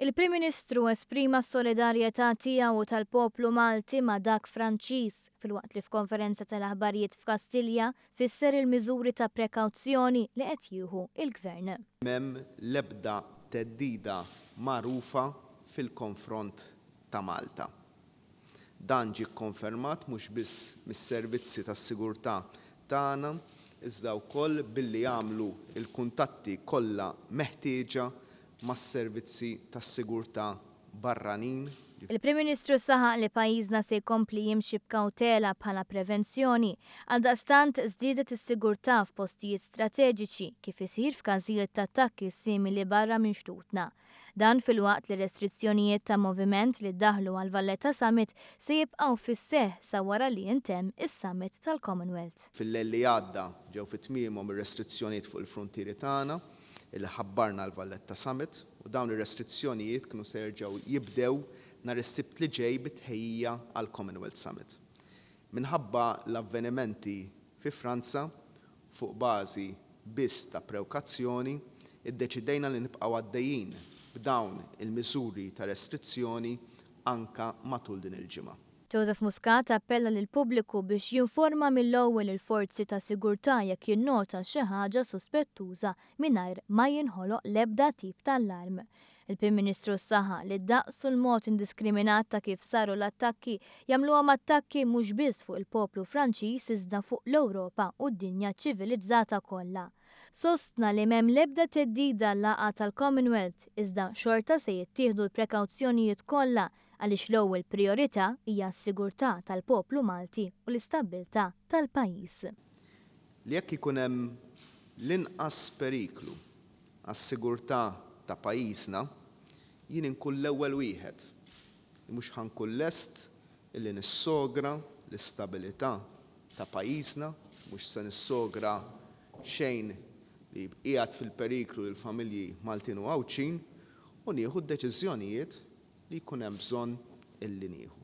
Il-Prim Ministru esprima s-solidarjetà tiegħu tal-poplu Malti ma' dak Franċiż filwaqt li f'konferenza tal-aħbarijiet f'Kastilja fisser il-miżuri ta' prekawzjoni li qed jieħu il-Gvern. M'hemm l-ebda theddida magħrufa fil-konfront ta' Malta. Dan ġie kkonfermat mhux biss mis-servizzi tas-sigurtà tagħna, iżda wkoll billi jagħmlu l-kuntatti kollha meħtieġa mas-servizzi tas-sigurtà barranin. Il-Prim Ministru saħaq li pajjiżna se jkompli jimxi b'kawtela bħala prevenzjoni għaldaqstant żdiedet is-sigurtà f'postijiet strateġiċi kif isir f'każijiet ta' attakki simili barra minn xtutna. Dan filwaqt li restrizzjonijiet ta' moviment li ddaħlu għal Valletta Summit se jibqgħu fis-seħħ sa wara li jintemm is-Summit tal-Commonwealth. Fil-lejl li għadda ġew fit-tmiemhom ir-restrizzjonijiet fuq il-frontieri tagħna illi ħabbarna l-Valletta Summit u dawn ir-restrizzjonijiet kienu se jerġgħu jibdew nhar is-Sibt li ġej bit-tħejjija għall-Commonwealth Summit. Minħabba l-avvenimenti fi Franza fuq bażi biss ta' prewkazzjoni, iddeċidejna li nibqgħu għaddejjin b'dawn il-miżuri ta' restrizzjoni anka matul din il-ġimgħa. Joseph Muscat appella lil pubbliku biex jinforma mill-ewwel il-forzi ta' sigurtà jekk jinnota xi ħaġa sospettuża mingħajr ma jinħoloq l-ebda tip ta' allarm. Il-Prim Ministru saħaq li daqsu l-mod indiskriminat ta' kif saru l-attakki jagħmluhom attakki mhux biss fuq il-poplu Franċiż iżda fuq l-Ewropa u d-dinja ċivilizzata kollha. Sostna li m'hemm l-ebda theddida l-laqgħa tal-Commonwealth iżda xorta se jittieħdu l-prekawzjonijiet kollha għaliex l-ewwel prijorità hija s-sigurtà tal-poplu Malti u l-istabbiltà tal-pajjiż. Li jekk ikun hemm l-inqas periklu għas-sigurtà ta' pajjiżna, jien inkun l-ewwel wieħed li mhux ħankun lest illi nissogra l-istabilità ta' pajjiżna, mhux se nissogra xejn li qiegħed fil-periklu lill familji Maltin u Għawċin u nieħu d-deċiżjonijiet li jkun hemm bżonn illi nieħu.